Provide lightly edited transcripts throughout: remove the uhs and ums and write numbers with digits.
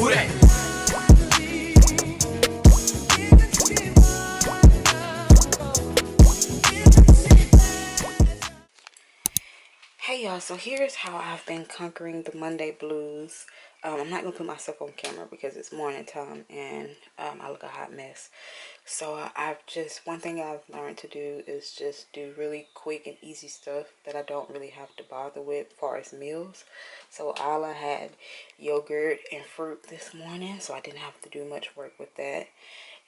Who that? Hey y'all, so here's how I've been conquering the Monday blues. I'm not gonna put myself on camera because it's morning time and I look a hot mess. So one thing I've learned to do is just do really quick and easy stuff that I don't really have to bother with as far as meals. So all I had yogurt and fruit this morning, so I didn't have to do much work with that.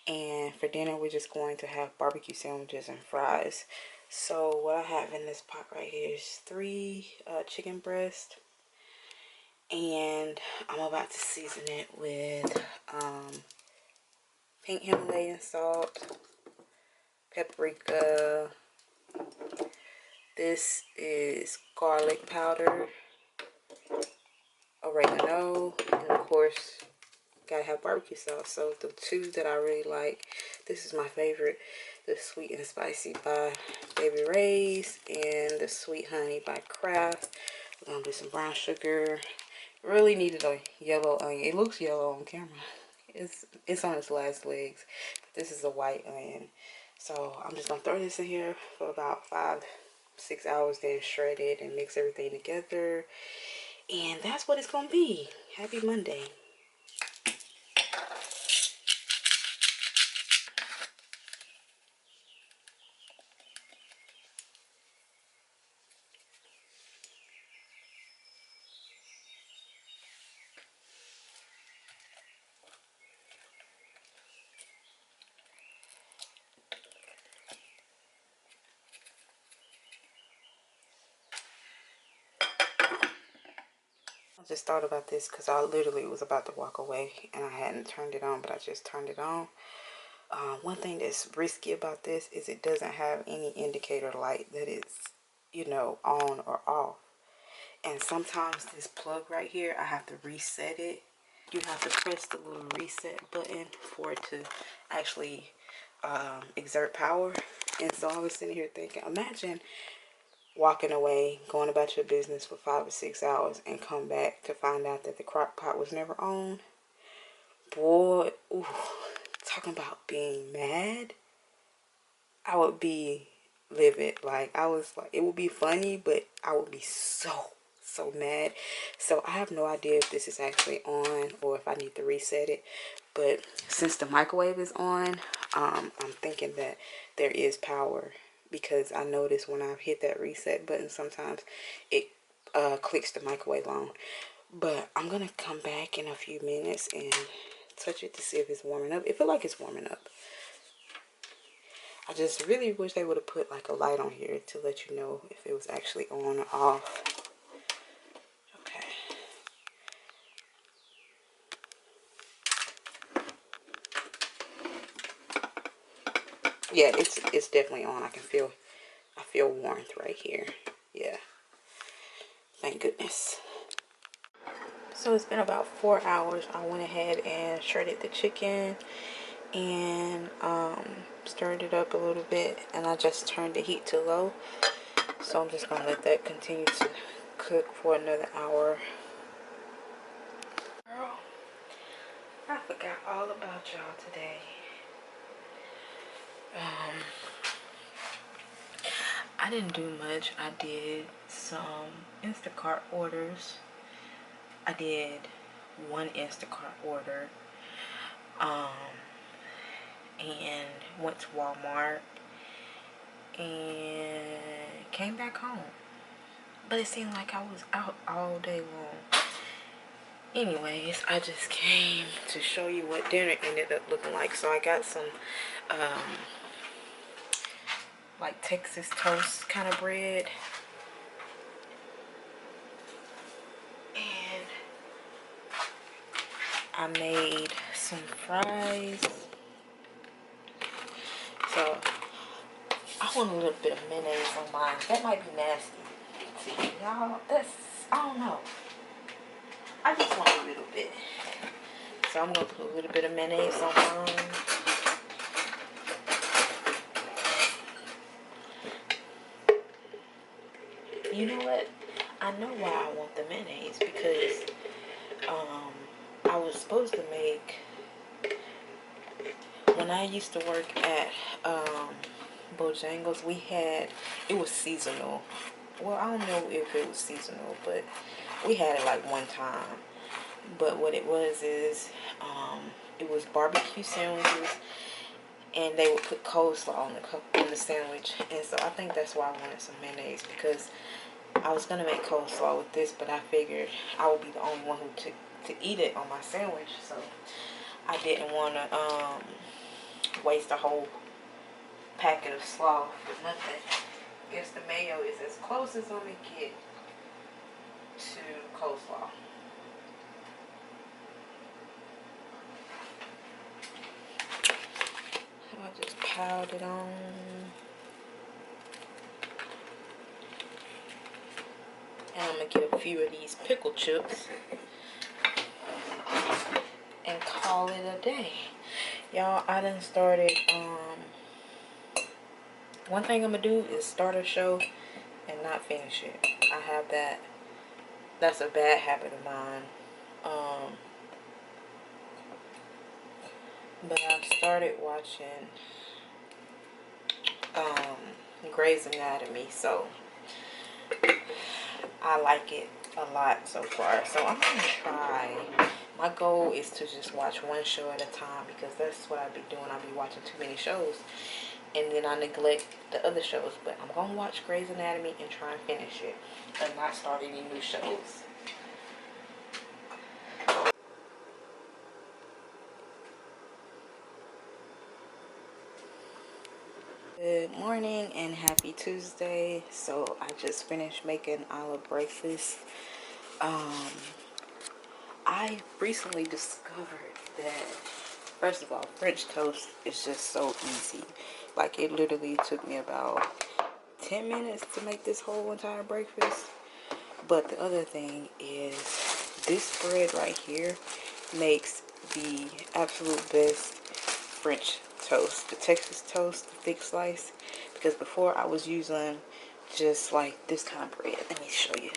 And for dinner, we're just going to have barbecue sandwiches and fries. So what I have in this pot right here is 3 chicken breasts. And I'm about to season it with pink Himalayan salt, paprika. This is garlic powder, oregano, and of course, gotta have barbecue sauce. So the 2 that I really like, this is my favorite, the sweet and spicy by Baby Ray's and the sweet honey by Kraft. We're gonna do some brown sugar. Really needed a yellow onion. It looks yellow on camera. It's on its last legs, but this is a white onion. So I'm just gonna throw this in here for about 5-6 hours, then shred it and mix everything together, and that's what it's gonna be. Happy Monday. I just thought about this because I literally was about to walk away and I hadn't turned it on, but I just turned it on. One thing that's risky about this is it doesn't have any indicator light that it's, on or off. And sometimes this plug right here, I have to reset it. You have to press the little reset button for it to actually exert power. And so I was sitting here thinking, imagine walking away, going about your business for 5 or 6 hours and come back to find out that the crock pot was never on. Boy, ooh, talking about being mad, I would be livid. Like, I was like, it would be funny, but I would be so mad. So I have no idea if this is actually on or if I need to reset it. But since the microwave is on, I'm thinking that there is power, because I notice when I hit that reset button, sometimes it clicks the microwave on. But I'm gonna come back in a few minutes and touch it to see if it's warming up. It feels like it's warming up. I just really wish they would have put like a light on here to let you know if it was actually on or off. Okay. Yeah, it's definitely on. I feel warmth right here. Yeah. Thank goodness. So it's been about 4 hours. I went ahead and shredded the chicken and stirred it up a little bit, and I just turned the heat to low. So I'm just gonna let that continue to cook for another hour. Girl, I forgot all about y'all today. I didn't do much. I did some Instacart orders. I did one Instacart order, and went to Walmart and came back home. But it seemed like I was out all day long. Anyways, I just came to show you what dinner ended up looking like. So I got some like Texas toast kind of bread, and I made some fries. So I want a little bit of mayonnaise on mine. That might be nasty to y'all. I don't know. I just want a little bit. So I'm going to put a little bit of mayonnaise on mine. You know what? I know why I want the mayonnaise, because I was supposed to make, when I used to work at Bojangles, we had, it was seasonal. Well, I don't know if it was seasonal, but we had it like one time. But what it was is, it was barbecue sandwiches, and they would put coleslaw on the sandwich. And so I think that's why I wanted some mayonnaise, because I was gonna make coleslaw with this, but I figured I would be the only one who took to eat it on my sandwich, so I didn't want to waste a whole packet of slaw for nothing. I guess the mayo is as close as I'm gonna get to coleslaw. I just piled it on. And I'm gonna get a few of these pickle chips and call it a day. Y'all, I done started, one thing I'm gonna do is start a show and not finish it. I have that. That's a bad habit of mine. But I've started watching Grey's Anatomy, so I like it a lot so far. So I'm gonna try. My goal is to just watch one show at a time, because that's what I be doing. I be watching too many shows, and then I neglect the other shows. But I'm gonna watch Grey's Anatomy and try and finish it, and not start any new shows. Good morning and happy Tuesday. So I just finished making our breakfast. I recently discovered that, first of all, French toast is just so easy. Like, it literally took me about 10 minutes to make this whole entire breakfast. But the other thing is, this bread right here makes the absolute best French toast. The Texas toast, the thick slice. Because before I was using just like this kind of bread. Let me show you.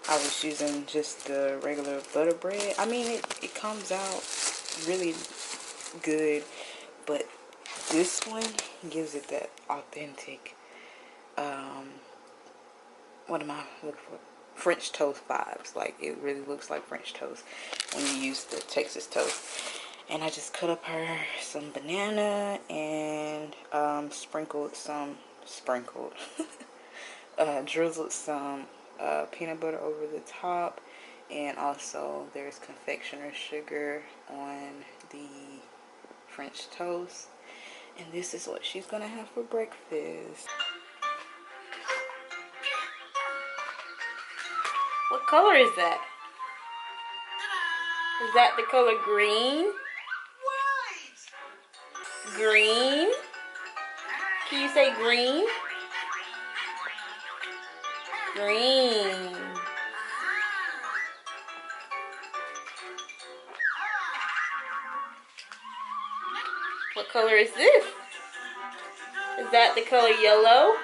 I was using just the regular butter bread. I mean, it comes out really good, but this one gives it that authentic, what am I looking for? French toast vibes. Like, it really looks like French toast when you use the Texas toast. And I just cut up some banana and drizzled some peanut butter over the top, and also there's confectioner sugar on the French toast. And this is what she's gonna have for breakfast. What color is that? Is that the color green? Green? Can you say green? Green. What color is this? Is that the color yellow?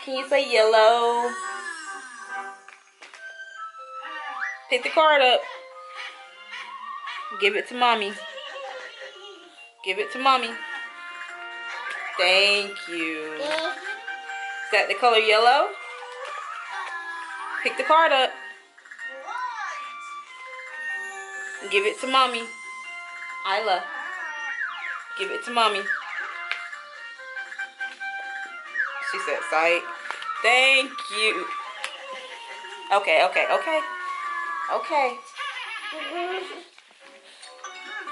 Can you say yellow? Pick the card up. Give it to mommy. Give it to mommy. Thank you. Is that the color yellow? Pick the card up. Give it to mommy. Isla. Give it to mommy. She said, "Sight." Thank you. Okay.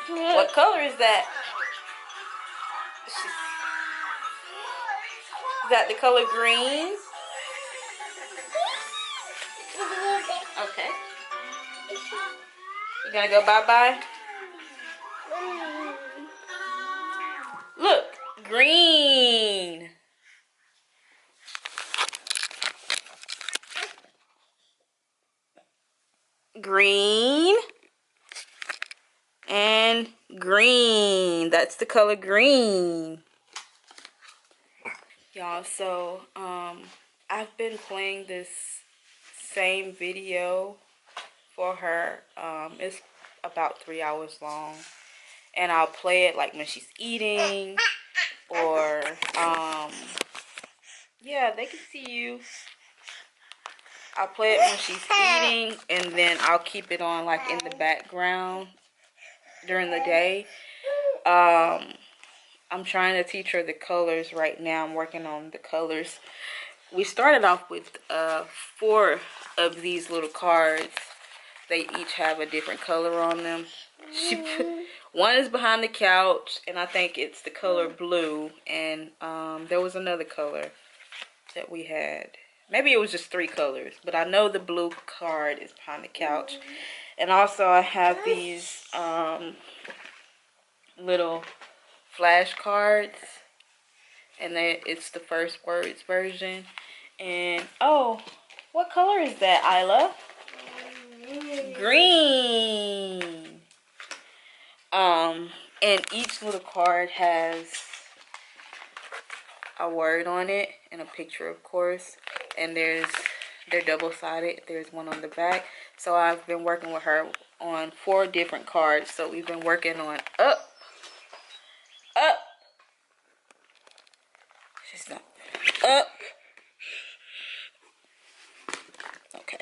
What color is that? Is that the color green? Okay. You gonna go bye-bye? Look, green. Green. And green. That's the color green. Y'all, so I've been playing this same video for her. It's about 3 hours long, and I'll play it like when she's eating, or yeah, they can see you. I'll play it when she's eating, and then I'll keep it on like in the background during the day. I'm trying to teach her the colors right now. I'm working on the colors. We started off with 4 of these little cards. They each have a different color on them. One is behind the couch, and I think it's the color blue. And there was another color that we had. Maybe it was just 3 colors, but I know the blue card is behind the couch. And also I have these little flashcards, and it's the first words version. And oh, what color is that, Isla? Green. And each little card has a word on it and a picture, of course. And they're double-sided. There's one on the back. So I've been working with her on 4 different cards. So we've been working on up. She's not up. Okay.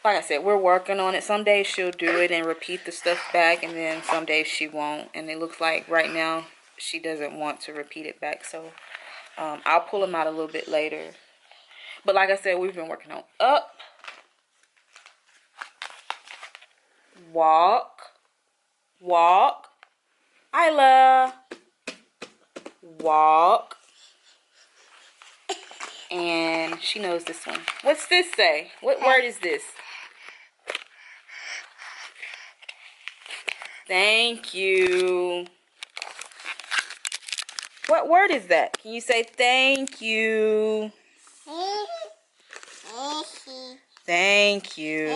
Like I said, we're working on it. Some days she'll do it and repeat the stuff back, and then some days she won't. And it looks like right now she doesn't want to repeat it back. So I'll pull them out a little bit later. But like I said, we've been working on up, walk, walk, Isla, walk. And she knows this one. What's this say? What word is this? Thank you. What word is that? Can you say thank you? Thank you.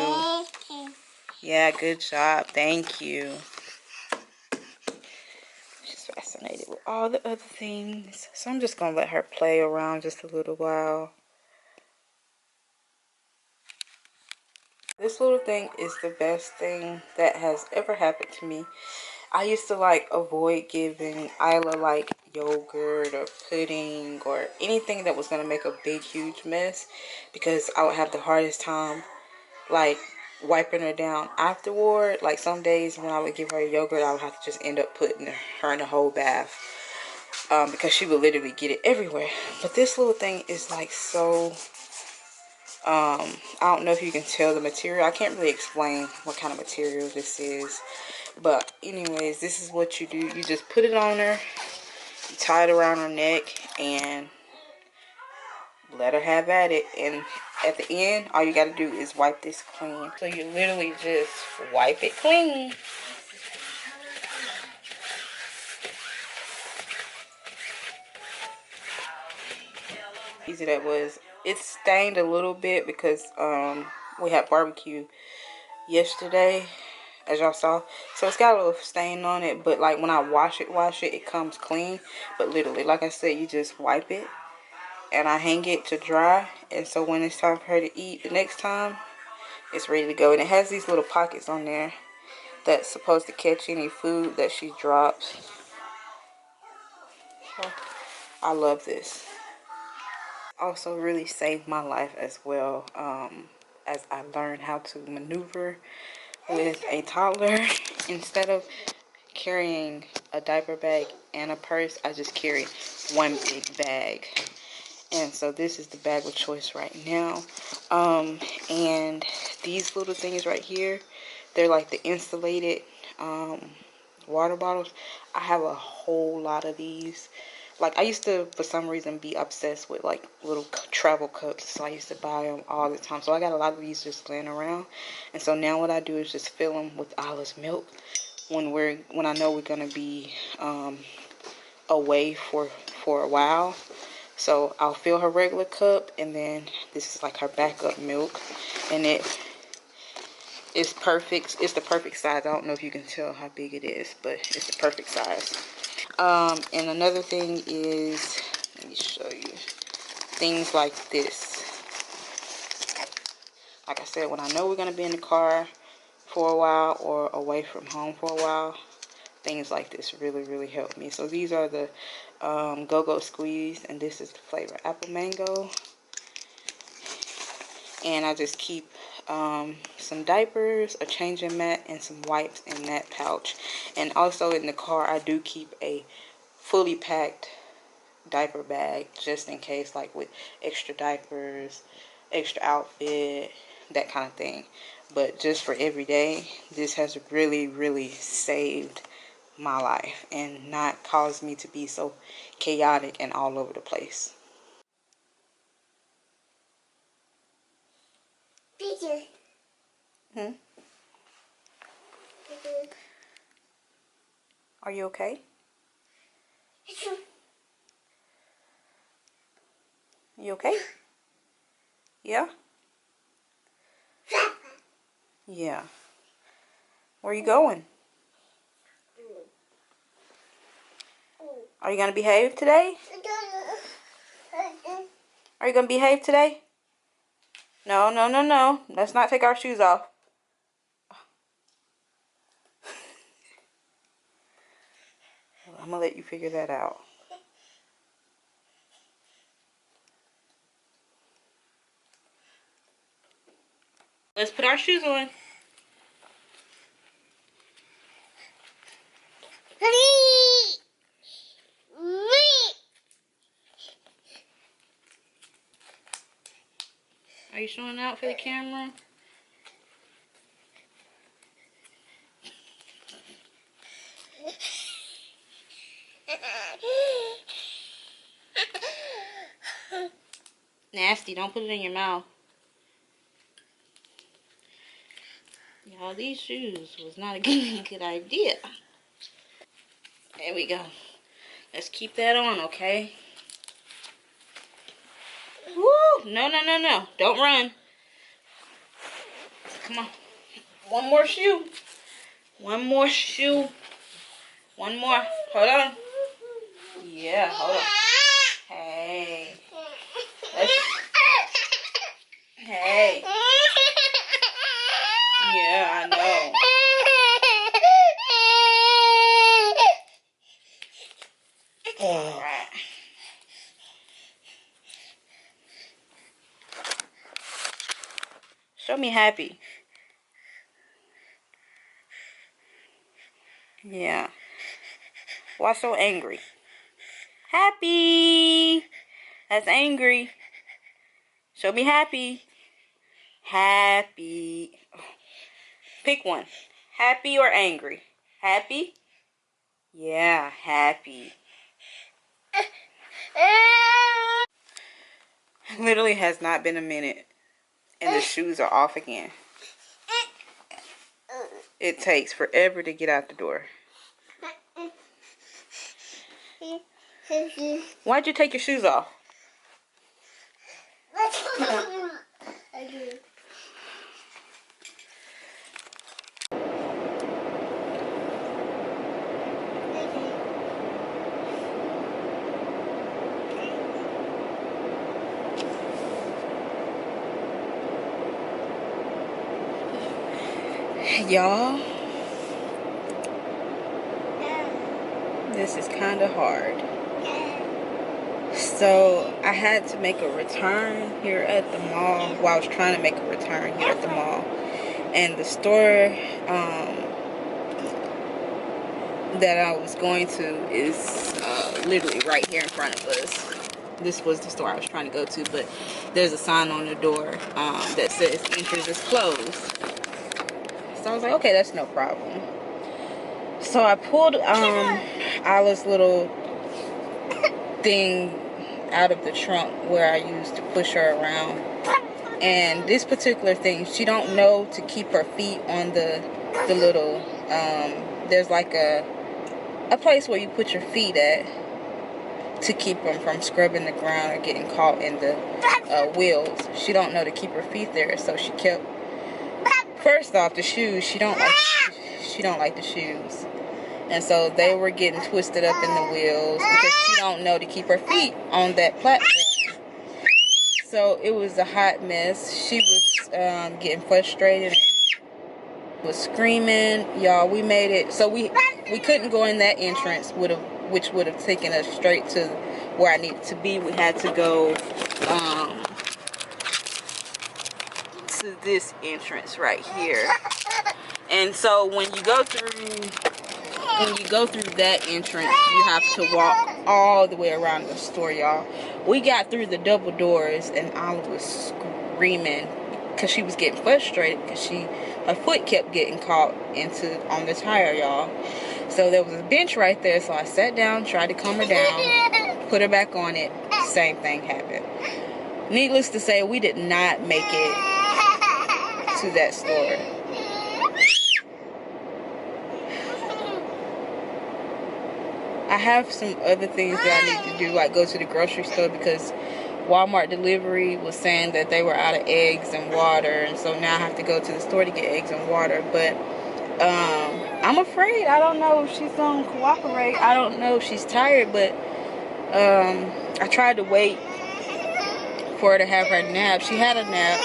Yeah, good job. Thank you. She's fascinated with all the other things. So I'm just going to let her play around just a little while. This little thing is the best thing that has ever happened to me. I used to like avoid giving Isla like yogurt or pudding or anything that was going to make a big huge mess, because I would have the hardest time like wiping her down afterward. Like some days when I would give her yogurt, I would have to just end up putting her in a whole bath, because she would literally get it everywhere. But this little thing is like so I don't know if you can tell the material. I can't really explain what kind of material this is, but anyways, this is what you do. You just put it on her, you tie it around her neck, and let her have at it. And at the end, all you got to do is wipe this clean. So you literally just wipe it clean. Easy that was. It stained a little bit because we had barbecue yesterday, as y'all saw. So it's got a little stain on it, but like when I wash it, it comes clean. But literally, like I said, you just wipe it, and I hang it to dry. And so when it's time for her to eat the next time, it's ready to go. And it has these little pockets on there that's supposed to catch any food that she drops. So I love this. Also really saved my life as well, as I learned how to maneuver with a toddler. Instead of carrying a diaper bag and a purse, I just carry one big bag. And so this is the bag of choice right now. And these little things right here, they're like the insulated water bottles. I have a whole lot of these. Like I used to, for some reason, be obsessed with like little travel cups. So I used to buy them all the time. So I got a lot of these just laying around. And so now what I do is just fill them with Isla's milk when I know we're gonna be away for a while. So I'll fill her regular cup, and then this is like her backup milk, and it's perfect. It's the perfect size. I don't know if you can tell how big it is, but it's the perfect size. And another thing is, let me show you, things like this. Like I said, when I know we're going to be in the car for a while or away from home for a while, things like this really help me. So these are the Go-Go Squeeze, and this is the flavor apple mango. And I just keep some diapers, a changing mat, and some wipes in that pouch. And also in the car, I do keep a fully packed diaper bag just in case, like with extra diapers, extra outfit, that kind of thing. But just for every day, this has really saved my life and not caused me to be so chaotic and all over the place. Hmm? Are you okay? You okay? Yeah? Yeah. Where are you going? Are you going to behave today? Are you going to behave today? No. Let's not take our shoes off. I'm going to let you figure that out. Let's put our shoes on. Are you showing out for the camera? Nasty, don't put it in your mouth. Y'all, these shoes was not a good idea. There we go. Let's keep that on, okay? Woo! No. Don't run. Come on. One more shoe. One more shoe. One more. Hold on. Yeah, hold on. Hey. Hey. Yeah, I know. All right. Show me happy. Yeah. Why so angry? Happy. That's angry. Show me happy. Happy. Pick one. Happy or angry? Happy? Yeah, happy. Literally has not been a minute and the shoes are off again. It takes forever to get out the door. Why'd you take your shoes off? Y'all, this is kind of hard. So I had to make a return here at the mall. Well, I was trying to make a return here at the mall, and the store that I was going to is literally right here in front of us. This was the store I was trying to go to, but there's a sign on the door that says entrance is closed. So I was like, okay, that's no problem. So I pulled Isla's little thing out of the trunk where I used to push her around. And this particular thing, she don't know to keep her feet on the little, there's like a place where you put your feet at to keep them from scrubbing the ground or getting caught in the wheels. She don't know to keep her feet there, so she kept, first off, the shoes, she don't like the shoes. And so they were getting twisted up in the wheels because she don't know to keep her feet on that platform. So it was a hot mess. She was getting frustrated and was screaming. Y'all, we made it. So we couldn't go in that entrance, which would have taken us straight to where I needed to be. We had to go to this entrance right here. And so when you go through that entrance, you have to walk all the way around the store, y'all. We got through the double doors and Olive was screaming because she was getting frustrated because her foot kept getting caught on the tire, y'all. So there was a bench right there, so I sat down, tried to calm her down, put her back on it. Same thing happened. Needless to say, we did not make it to that store. I have some other things that I need to do, like go to the grocery store, because Walmart delivery was saying that they were out of eggs and water, and so now I have to go to the store to get eggs and water. But I'm afraid. I don't know if she's gonna cooperate. I don't know if she's tired, but I tried to wait for her to have her nap. She had a nap.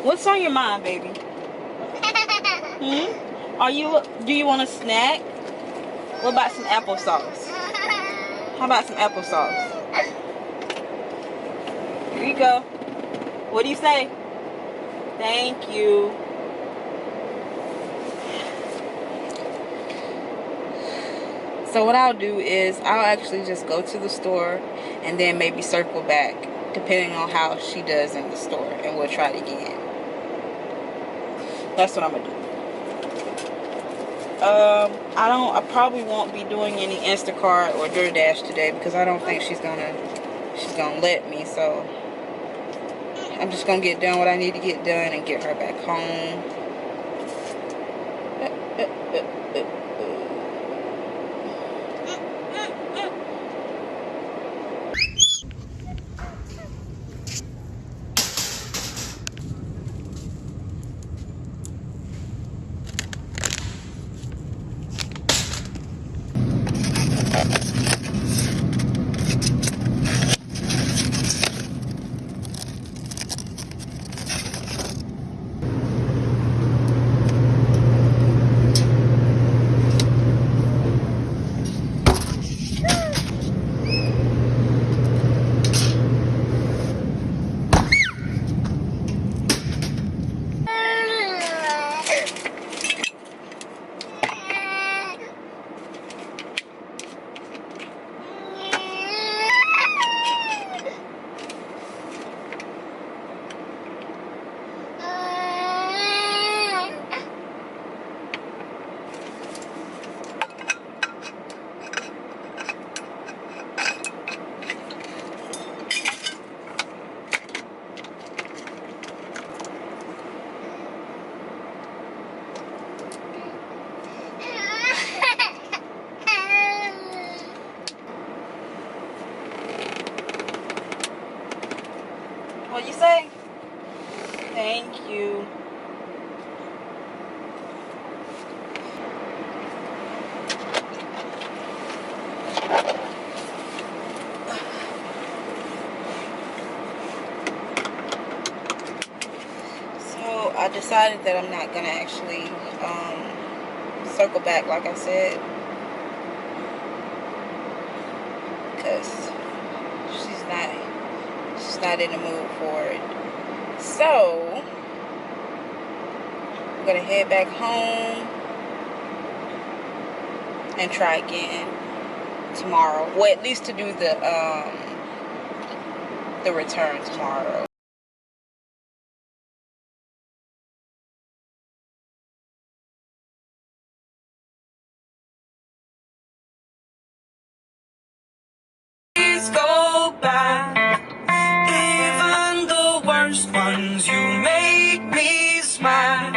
What's on your mind, baby? Do you want a snack? What about some applesauce? How about some applesauce? Here you go. What do you say? Thank you. So what I'll do is I'll actually just go to the store and then maybe circle back depending on how she does in the store, and we'll try it again. That's what I'm gonna do. I probably won't be doing any Instacart or DoorDash today because I don't think she's gonna let me. So I'm just gonna get done what I need to get done and get her back home. What you say? Thank you. So I decided that I'm not gonna actually circle back like I said, because she's not in the mood for it. So I'm gonna head back home and try again tomorrow. Well, at least to do the return tomorrow. Go by, even the worst ones, you make me smile.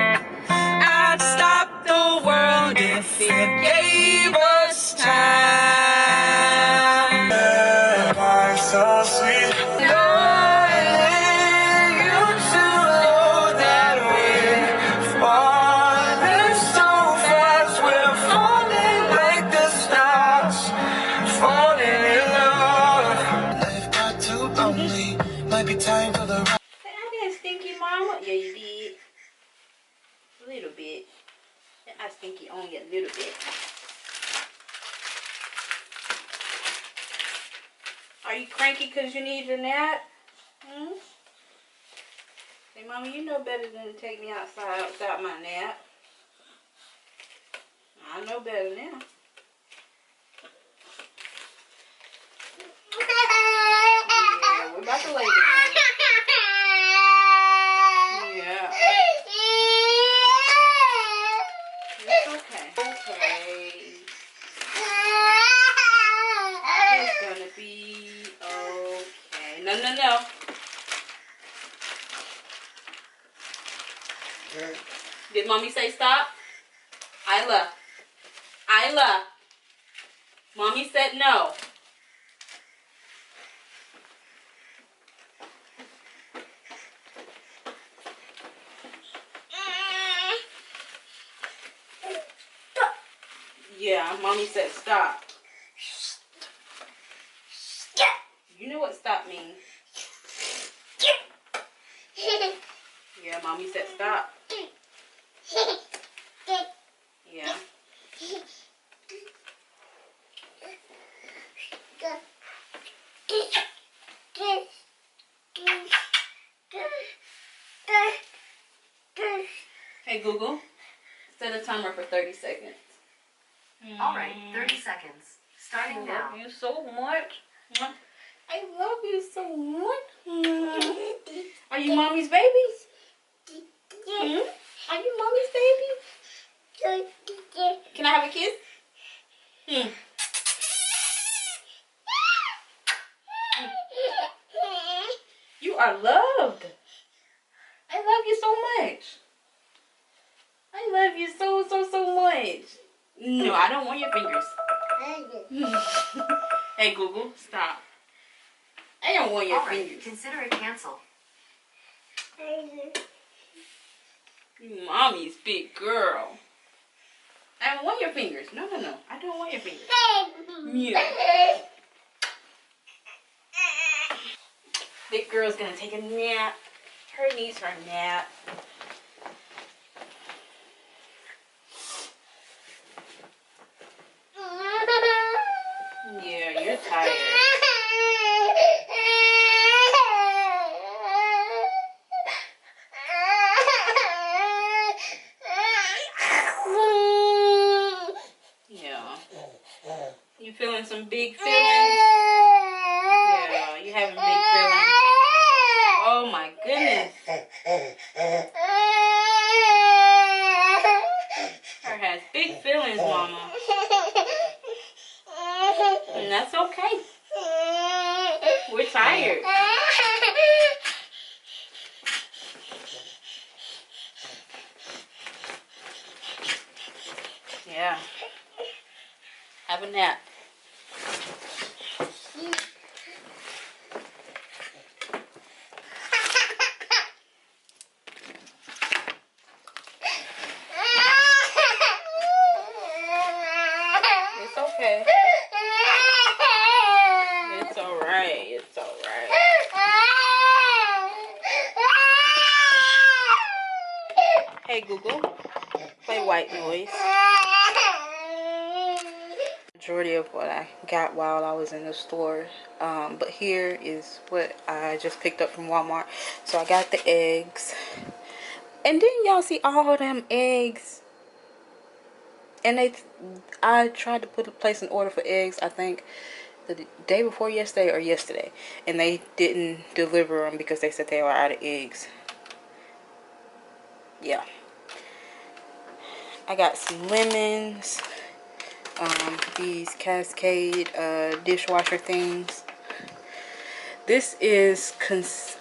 I'd stop the world if it gave us time. Life's so sweet. Darling, you too know that we're falling so fast. We're falling like the stars, falling in love. mama? Yeah, you did. A little bit. I think you only a little bit. Are you cranky because you need your nap? Hmm? Say, Mama, you know better than to take me outside without my nap. I know better now. Yeah, we're about to lay down. Yeah. It's okay. Okay. It's gonna be okay. No, no, no. Did Mommy say stop? Isla. Isla. Mommy said no. Yeah, Mommy said stop. You know what stop means. Yeah, Mommy said stop. Yeah. Hey Google, set a timer for 30 seconds. Alright, 30 seconds. Starting now. I love you so much. I love you so much. Are you Mommy's babies? Hmm? Are you Mommy's baby? Can I have a kiss? Hmm. You are loved. I love you so much. I love you so much. No, I don't want your fingers. Hey Google, stop. I don't want your fingers. Consider it canceled. You Mommy's big girl. I don't want your fingers. No, no, no. I don't want your fingers. Yeah. Big girl's gonna take a nap. Her needs her nap. Yeah, you're tired. Yeah. You feeling some big feelings? Yeah, you having big feelings? Oh my goodness. Her has big feelings, Mama. And that's okay. We're tired. Yeah. Have a nap. It's okay. It's alright. It's alright. Hey Google, play white noise. Majority of what I got while I was in the store, but here is what I just picked up from Walmart. So I got the eggs, and then y'all see all them eggs, and I tried to place an order for eggs, I think the day before yesterday or yesterday, and they didn't deliver them because they said they were out of eggs. Yeah, I got some lemons, these Cascade dishwasher things. This is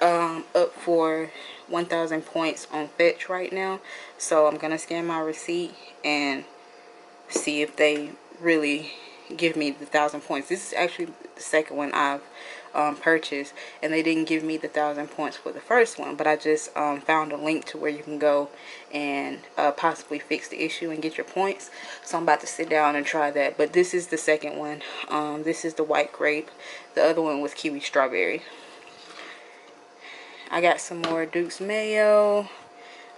up for 1,000 points on Fetch right now, so I'm gonna scan my receipt and see if they really give me the 1,000 points. This is actually the second one I've purchased, and they didn't give me the 1,000 points for the first one, but I just found a link to where you can go and possibly fix the issue and get your points. So I'm about to sit down and try that. But this is the second one. This is the white grape. The other one was kiwi strawberry. I got some more Duke's mayo.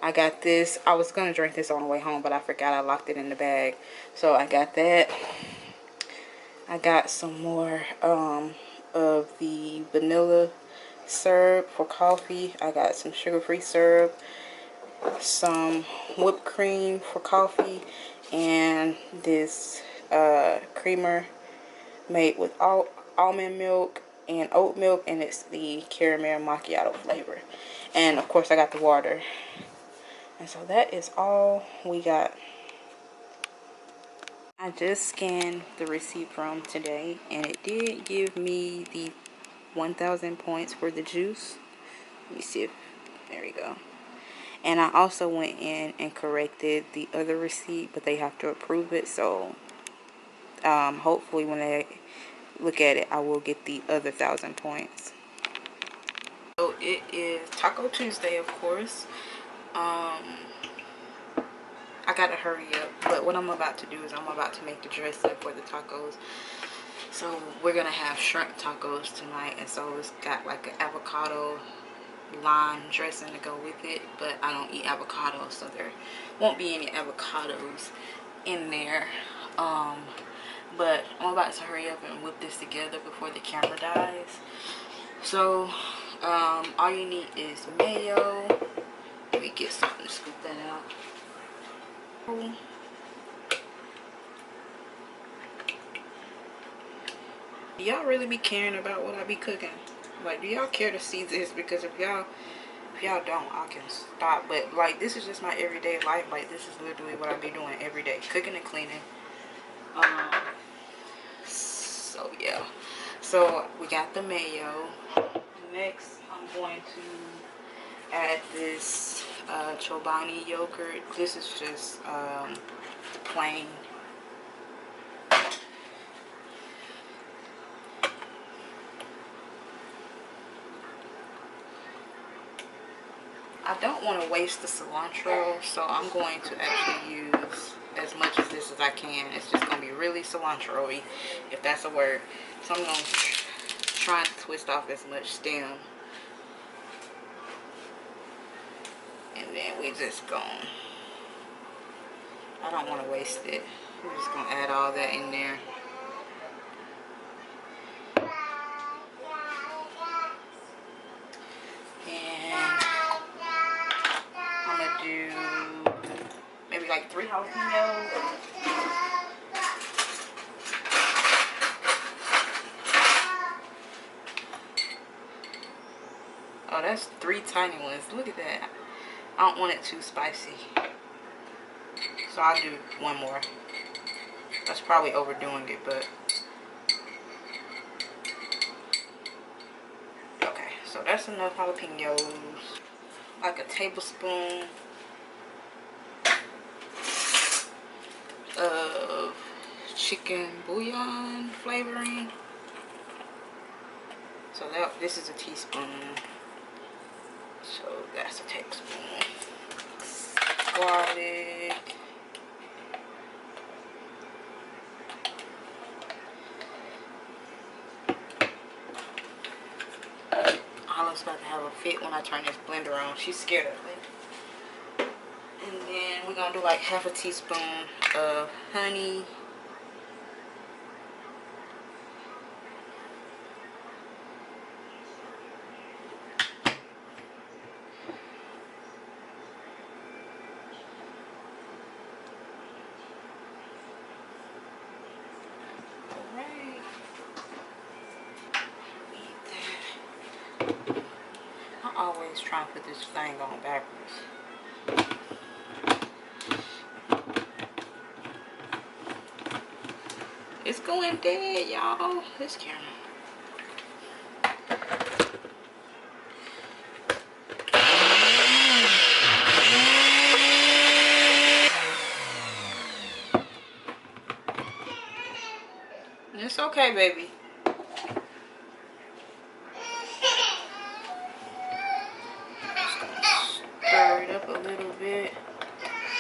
I got this. I was gonna drink this on the way home, but I forgot I locked it in the bag. So I got that. I got some more of the vanilla syrup for coffee. I got some sugar-free syrup, some whipped cream for coffee, and this creamer made with almond milk and oat milk, and it's the caramel macchiato flavor. And of course I got the water. And so that is all we got. I just scanned the receipt from today, and it did give me the 1,000 points for the juice. Let me see if, there we go. And I also went in and corrected the other receipt, but they have to approve it. So hopefully when they look at it, I will get the other 1,000 points. So it is Taco Tuesday, of course. I gotta hurry up, but what I'm about to do is I'm about to make the dressing for the tacos. So we're gonna have shrimp tacos tonight, and so it's got like an avocado lime dressing to go with it, but I don't eat avocado, so there won't be any avocados in there. But I'm about to hurry up and whip this together before the camera dies. So all you need is mayo. Let me get something to scoop that out. Do y'all really be caring about what I be cooking? Like, do y'all care to see this? Because if y'all don't, I can stop. But like, this is just my everyday life. Like, this is literally what I be doing every day, cooking and cleaning. So yeah, so we got the mayo. Next I'm going to add this Chobani yogurt. This is just plain. I don't want to waste the cilantro, so I'm going to actually use as much of this as I can. It's just going to be really cilantro-y, if that's a word. So I'm going to try to twist off as much stem. And then we just going, I don't want to waste it. We're just going to add all that in there. And I'm going to do maybe like 3 jalapenos. Oh, that's 3 tiny ones. Look at that. I don't want it too spicy. So I'll do 1 more. That's probably overdoing it, but okay. So that's enough jalapenos. Like a tablespoon of chicken bouillon flavoring. So this is a teaspoon. So that's a tablespoon. Garlic. Olive's about to have a fit when I turn this blender on. She's scared of it. And then we're gonna do like half a teaspoon of honey. I always try to put this thing on backwards. It's going dead, y'all. This camera. It's okay, baby. Stir it up a little bit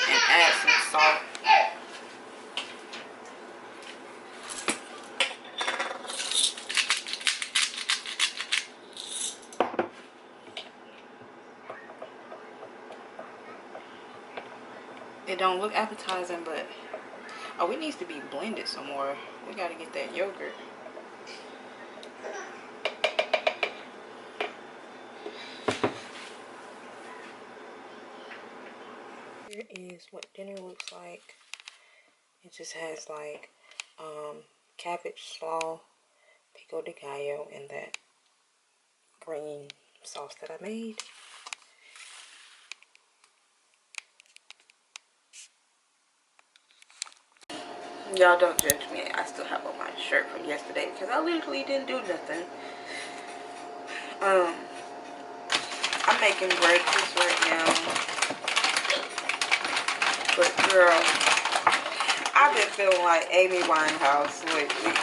and add some salt. It don't look appetizing, but oh, it needs to be blended some more. We gotta get that yogurt. Here is what dinner looks like. It just has like cabbage slaw, pico de gallo, and that green sauce that I made. Y'all don't judge me. I still have on my shirt from yesterday because I literally didn't do nothing. I'm making breakfast right now. But girl, I've been feeling like Amy Winehouse lately.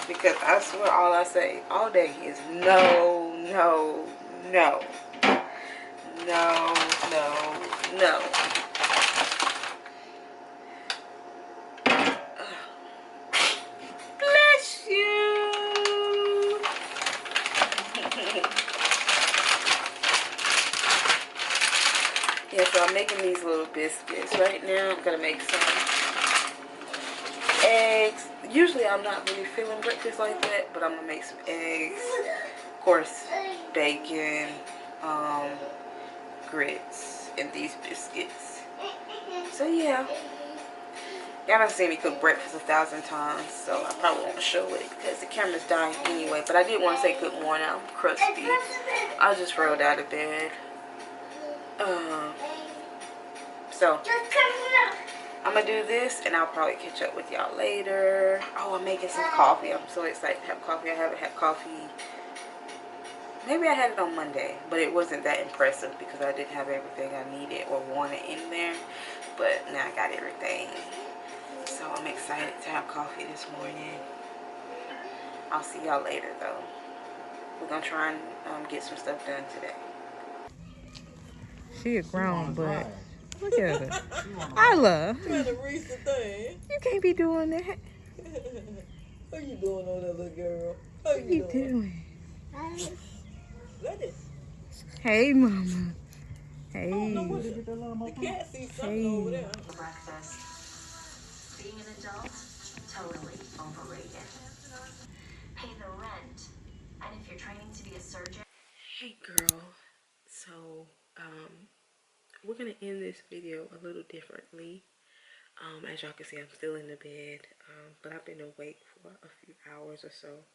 Because I swear all I say all day is no, no, no. No, no, no. Bless you. Yeah, so I'm making these little biscuits right now. I'm gonna make some eggs. Usually I'm not really feeling breakfast like that, but I'm gonna make some eggs. Of course, bacon, grits, and these biscuits. So yeah. Y'all done seen me cook breakfast 1,000 times, so I probably won't show it because the camera's dying anyway. But I did want to say good morning. I'm crusty. I just rolled out of bed. So I'm gonna do this and I'll probably catch up with y'all later. Oh, I'm making some coffee. I'm so excited to have coffee. I haven't had coffee. Maybe I had it on Monday, but it wasn't that impressive because I didn't have everything I needed or wanted in there. But now I got everything. So I'm excited to have coffee this morning. I'll see y'all later though. We're gonna try and get some stuff done today. She a grown, but look at her. Isla, Trying to reach the thing. you can't be doing that. How you doing on that little girl? How you doing? Let it. Hey, mama. Hey. You can't see something over there. Breakfast. Being an adult, totally overrated. Pay the rent. And if you're training to be a surgeon. Hey, girl. So, we're gonna end this video a little differently. As y'all can see, I'm still in the bed, but I've been awake for a few hours or so.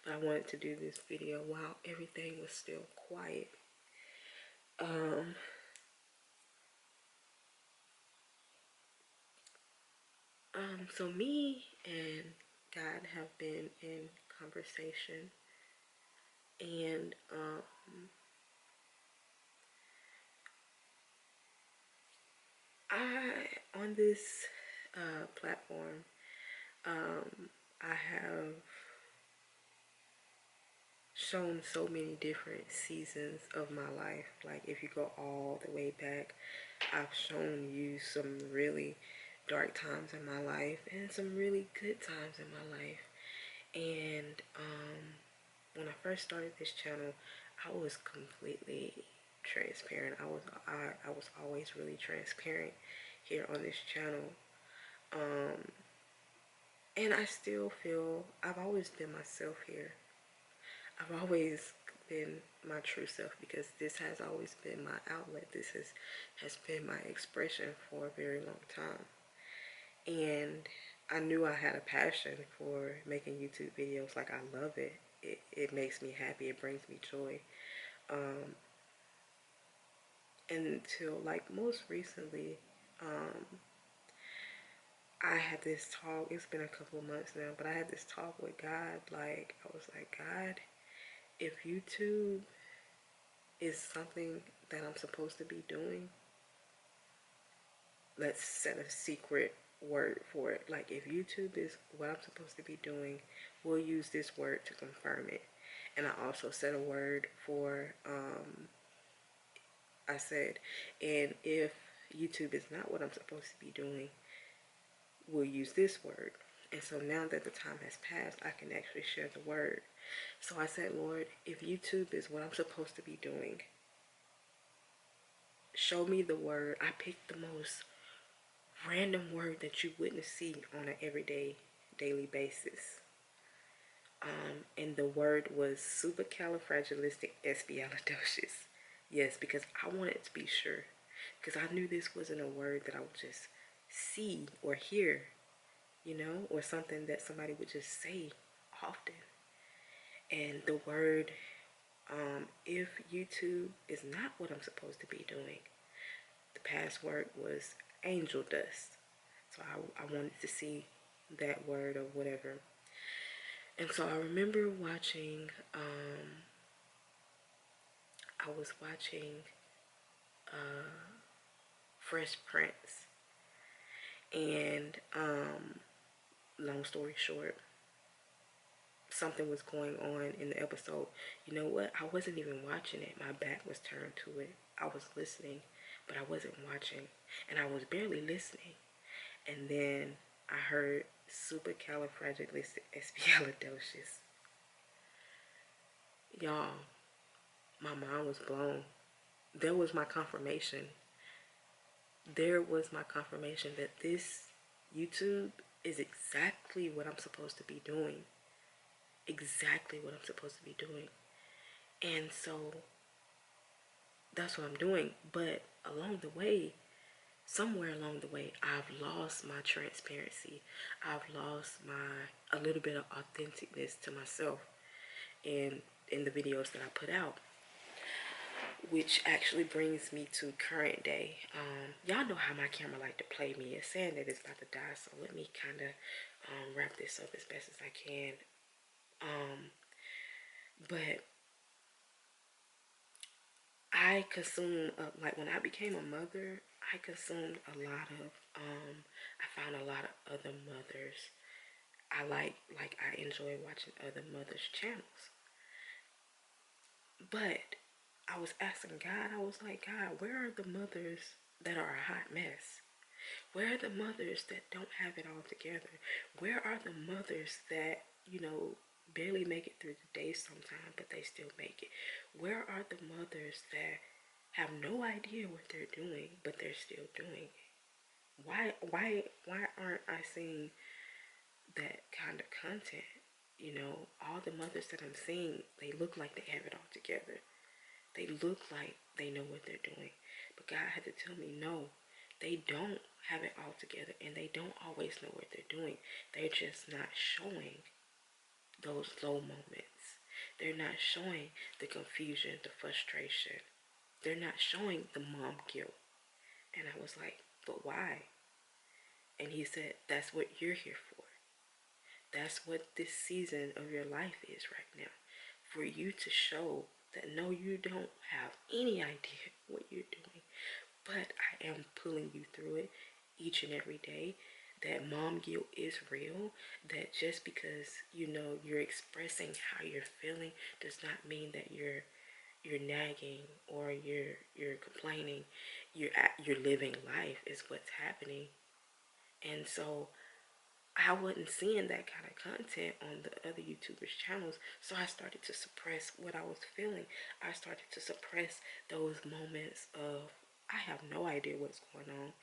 But I wanted to do this video while everything was still quiet. So me and God have been in conversation, and on this platform, I have shown so many different seasons of my life. Like if you go all the way back, I've shown you some really dark times in my life and some really good times in my life. And when I first started this channel, I was completely transparent. I was always really transparent here on this channel. And I still feel I've always been myself here. I've always been my true self because this has always been my outlet. This has been my expression for a very long time. And I knew I had a passion for making YouTube videos. Like, I love it. It makes me happy. It brings me joy. And until like most recently, I had this talk. It's been a couple of months now, but I had this talk with God. Like, I was like, God, if YouTube is something that I'm supposed to be doing, let's set a secret word for it. Like, if YouTube is what I'm supposed to be doing, we'll use this word to confirm it. And I also set a word for, I said, and if YouTube is not what I'm supposed to be doing, we'll use this word. And so now that the time has passed, I can actually share the word. So I said, Lord, if YouTube is what I'm supposed to be doing, show me the word. I picked the most random word that you wouldn't see on an everyday, daily basis. And the word was supercalifragilisticexpialidocious. Yes, because I wanted to be sure. Because I knew this wasn't a word that I would just see or hear, you know, or something that somebody would just say often. And the word, if YouTube is not what I'm supposed to be doing, the password was angel dust. So I wanted to see that word or whatever. And so I remember watching, I was watching Fresh Prince. And long story short, something was going on in the episode. You know what? I wasn't even watching it. My back was turned to it. I was listening, but I wasn't watching. And I was barely listening. And then I heard supercalifragilisticexpialidocious. Y'all, my mind was blown. There was my confirmation. There was my confirmation that this YouTube is exactly what I'm supposed to be doing. Exactly what I'm supposed to be doing. And so that's what I'm doing. But along the way, somewhere along the way, I've lost my transparency. I've lost a little bit of authenticness to myself in the videos that I put out, which actually brings me to current day. Y'all know how my camera like to play me. It's saying that it's about to die, so let me kind of wrap this up as best as I can. But I consume, like when I became a mother, I consumed a lot of, I found a lot of other mothers. I enjoy watching other mothers' channels. But I was asking God, I was like, God, where are the mothers that are a hot mess? Where are the mothers that don't have it all together? Where are the mothers that, you know, barely make it through the day sometimes, but they still make it? Where are the mothers that have no idea what they're doing, but they're still doing it? Why aren't I seeing that kind of content? You know, all the mothers that I'm seeing, they look like they have it all together. They look like they know what they're doing. But God had to tell me, no, they don't have it all together, and they don't always know what they're doing. They're just not showing those low moments. They're not showing the confusion, the frustration. They're not showing the mom guilt. And I was like, but why? And he said, that's what you're here for. That's what this season of your life is right now. For you to show that no, you don't have any idea what you're doing, but I am pulling you through it each and every day. That mom guilt is real. That just because, you know, you're expressing how you're feeling does not mean that you're nagging or you're complaining. You're living life is what's happening. And so I wasn't seeing that kind of content on the other YouTubers' channels, so I started to suppress what I was feeling. I started to suppress those moments of, I have no idea what's going on.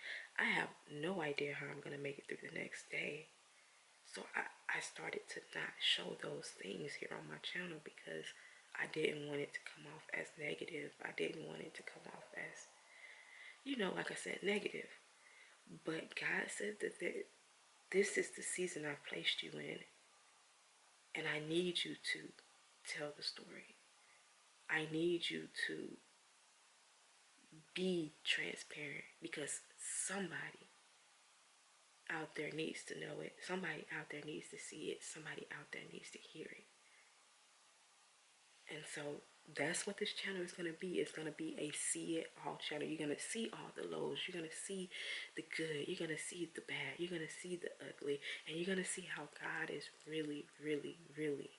I have no idea how I'm going to make it through the next day. So I started to not show those things here on my channel because I didn't want it to come off as negative. I didn't want it to come off as, you know, like I said, negative. But God said that this is the season I've placed you in, and I need you to tell the story. I need you to be transparent because somebody out there needs to know it. Somebody out there needs to see it. Somebody out there needs to hear it. And so that's what this channel is going to be. It's going to be a see it all channel. You're going to see all the lows. You're going to see the good. You're going to see the bad. You're going to see the ugly. And you're going to see how God is really, really, really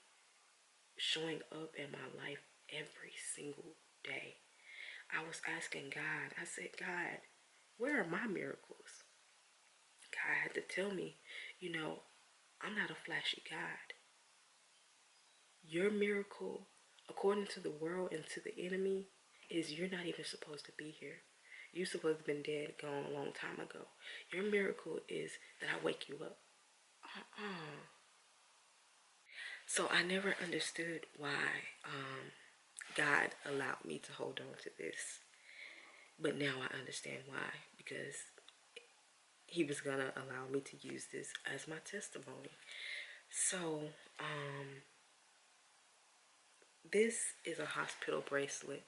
showing up in my life every single day. I was asking God, I said, God, where are my miracles? God had to tell me, you know, I'm not a flashy God. Your miracle, according to the world and to the enemy, is you're not even supposed to be here. You supposed to have been dead, gone a long time ago. Your miracle is that I wake you up. So I never understood why God allowed me to hold on to this. But now I understand why. Because he was going to allow me to use this as my testimony. So, this is a hospital bracelet.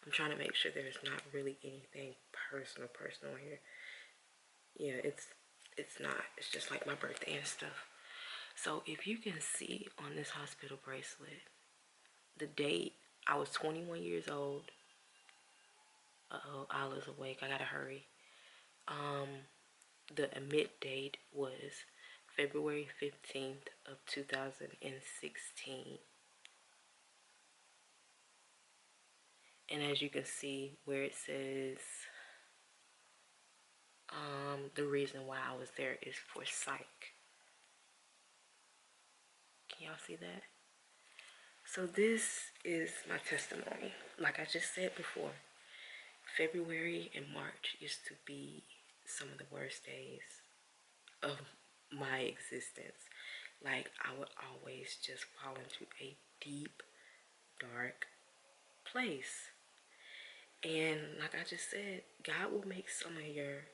I'm trying to make sure there's not really anything personal here. Yeah, it's not. It's just like my birthday and stuff. So if you can see on this hospital bracelet, the date, I was 21 years old. Uh-oh, Isla's awake. I gotta hurry. The emit date was February 15th of 2016. And as you can see where it says, the reason why I was there is for psych. Can y'all see that? So this is my testimony. Like I just said before, February and March used to be some of the worst days of my existence. Like I would always just fall into a deep, dark place. And like I just said, God will make some of your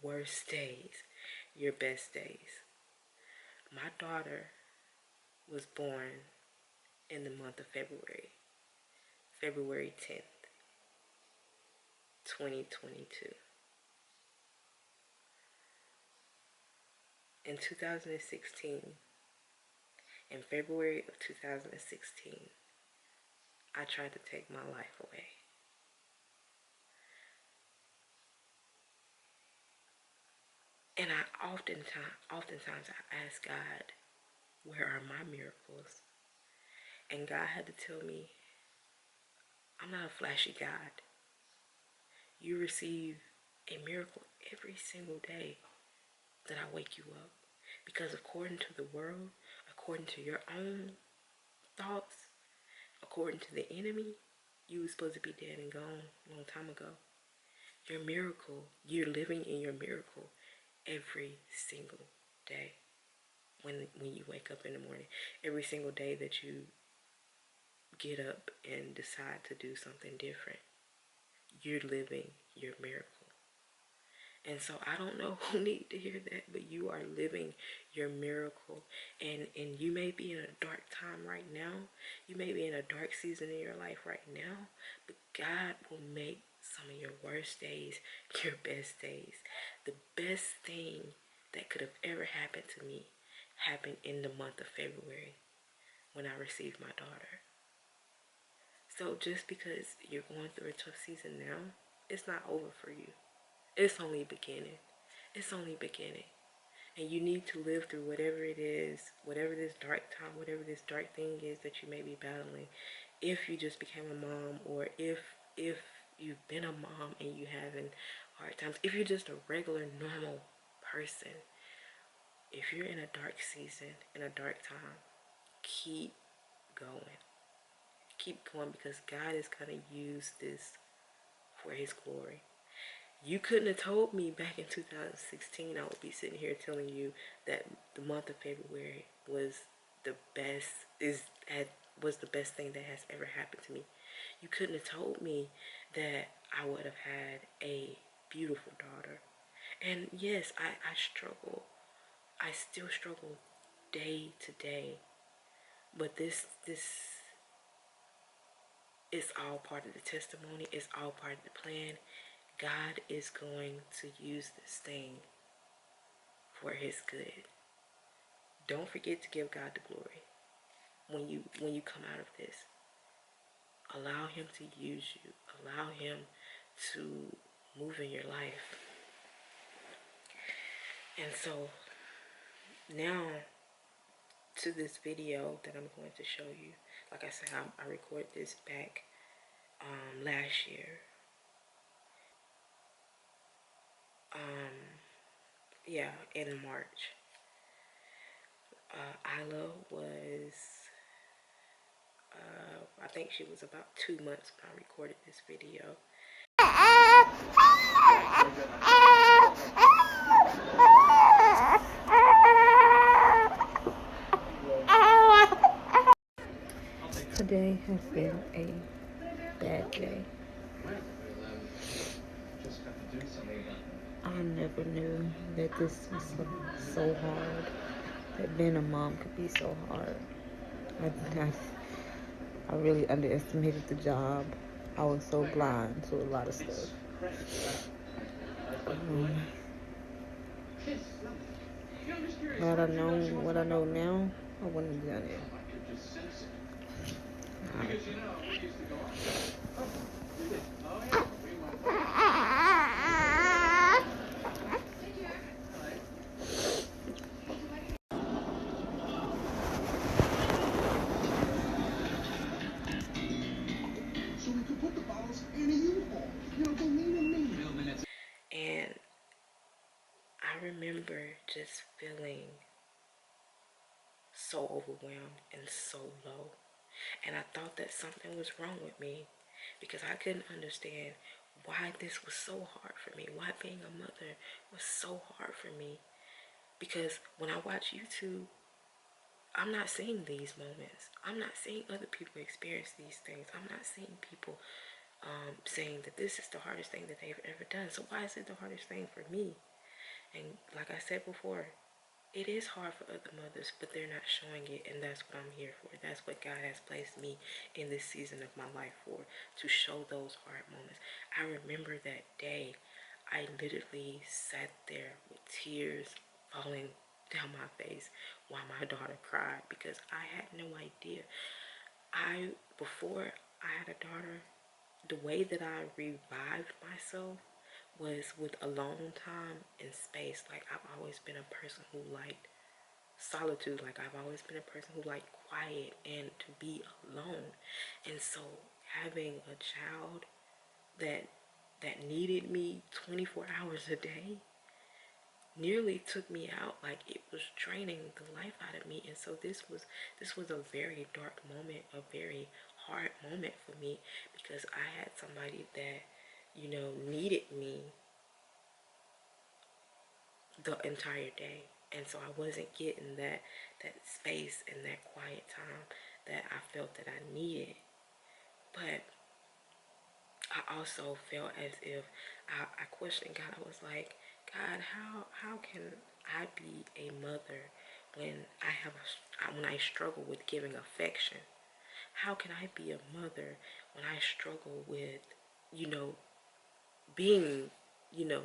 worst days your best days. My daughter was born in the month of February, February 10th, 2022. In 2016, in February of 2016, I tried to take my life away. And oftentimes I ask God, where are my miracles? And God had to tell me, I'm not a flashy God. You receive a miracle every single day that I wake you up. Because according to the world, according to your own thoughts, according to the enemy, you were supposed to be dead and gone a long time ago. Your miracle, you're living in your miracle every single day. When you wake up in the morning, every single day that you get up and decide to do something different, you're living your miracle. And so I don't know who need to hear that, but you are living your miracle. And you may be in a dark time right now. You may be in a dark season in your life right now, but God will make some of your worst days your best days. The best thing that could have ever happened to me happened in the month of February when I received my daughter. So just because you're going through a tough season now, it's not over for you. It's only beginning. It's only beginning. And you need to live through whatever it is, whatever this dark time, whatever this dark thing is that you may be battling. If you just became a mom, or if you've been a mom and you having hard times, if you're just a regular, normal person, if you're in a dark season, in a dark time, keep going. Keep going, because God is going to use this for his glory. You couldn't have told me back in 2016 I would be sitting here telling you that the month of February was the best was the best thing that has ever happened to me. You couldn't have told me that I would have had a beautiful daughter. And yes, I struggle. I still struggle day to day. But this is all part of the testimony. It's all part of the plan. God is going to use this thing for his good. Don't forget to give God the glory when you come out of this. Allow him to use you. Allow him to move in your life. And so now to this video that I'm going to show you. Like I said, I recorded this back last year. Yeah, in March. Isla was, I think she was about 2 months when I recorded this video. been a bad day. I never knew that this was so hard. That being a mom could be so hard. I really underestimated the job. I was so blind to a lot of stuff. Had I known what I know now, I wouldn't have done it. And I remember just feeling so overwhelmed and so low. And I thought that something was wrong with me because I couldn't understand why this was so hard for me, why being a mother was so hard for me. Because when I watch YouTube, I'm not seeing these moments. I'm not seeing other people experience these things. I'm not seeing people saying that this is the hardest thing that they've ever done. So why is it the hardest thing for me? And like I said before, it is hard for other mothers, but they're not showing it, and that's what I'm here for. That's what God has placed me in this season of my life for, to show those hard moments. I remember that day, I literally sat there with tears falling down my face while my daughter cried because I had no idea. Before I had a daughter, the way that I revived myself was with alone time and space. Like, I've always been a person who liked solitude. Like, I've always been a person who liked quiet and to be alone. And so having a child that needed me 24 hours a day nearly took me out. Like, it was draining the life out of me. And so this was a very dark moment, a very hard moment for me, because I had somebody that, you know, needed me the entire day. And so I wasn't getting that space and that quiet time that I felt that I needed. But I also felt as if I questioned God. I was like, God, how can I be a mother when when I struggle with giving affection? How can I be a mother when I struggle with, you know, being, you know,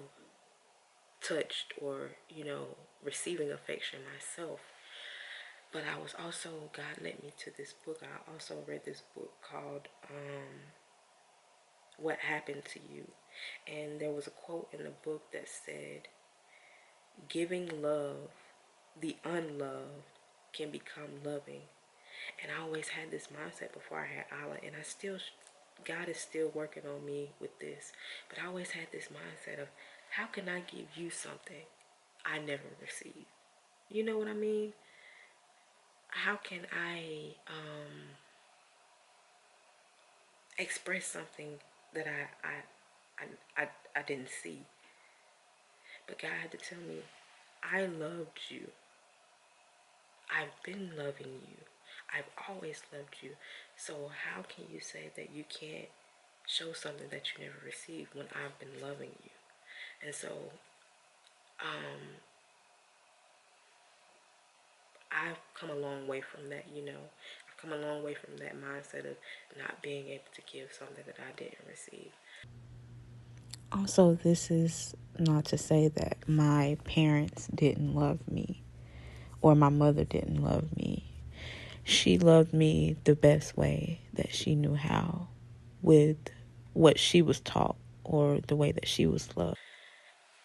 touched or, you know, receiving affection myself? But I was also, God led me to this book. I also read this book called What Happened to You. And there was a quote in the book that said, giving love, the unloved can become loving. And I always had this mindset before I had Allah, and God is still working on me with this. But I always had this mindset of, how can I give you something I never received? You know what I mean? How can I express something that I didn't see? But God had to tell me, I loved you. I've been loving you. I've always loved you. So how can you say that you can't show something that you never received when I've been loving you? And so I've come a long way from that, you know. I've come a long way from that mindset of not being able to give something that I didn't receive. Also, this is not to say that my parents didn't love me or my mother didn't love me. She loved me the best way that she knew how, with what she was taught or the way that she was loved.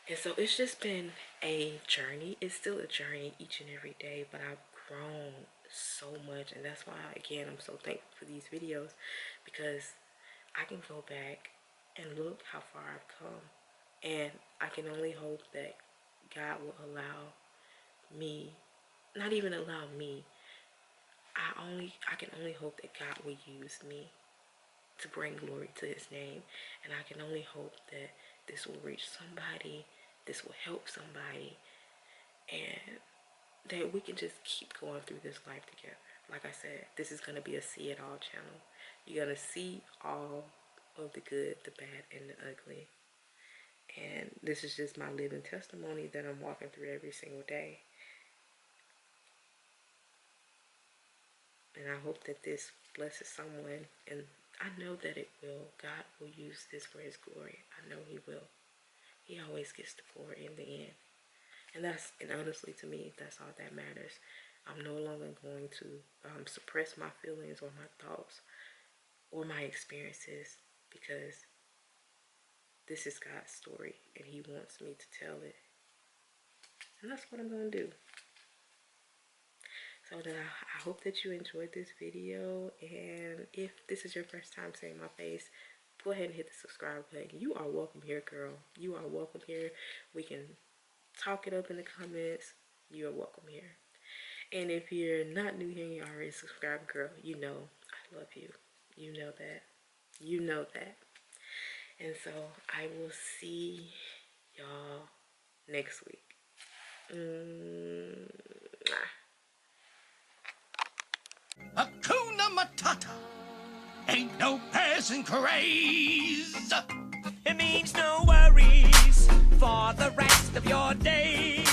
And so it's just been a journey. It's still a journey each and every day, but I've grown so much. And that's why, again, I'm so thankful for these videos, because I can go back and look how far I've come. And I can only hope that God will allow me, not even allow me, I can only hope that God will use me to bring glory to his name. And I can only hope that this will reach somebody, this will help somebody, and that we can just keep going through this life together. Like I said, this is going to be a see it all channel. You're going to see all of the good, the bad, and the ugly. And this is just my living testimony that I'm walking through every single day. And I hope that this blesses someone. And I know that it will. God will use this for his glory. I know he will. He always gets the glory in the end. And honestly, to me, that's all that matters. I'm no longer going to suppress my feelings or my thoughts or my experiences, because this is God's story and he wants me to tell it. And that's what I'm going to do. So then I hope that you enjoyed this video. And if this is your first time seeing my face, go ahead and hit the subscribe button. You are welcome here, girl. You are welcome here. We can talk it up in the comments. You are welcome here. And if you're not new here and you're already subscribed, girl, you know I love you. You know that. You know that. And so I will see y'all next week. Hakuna Matata ain't no passing craze. It means no worries for the rest of your days.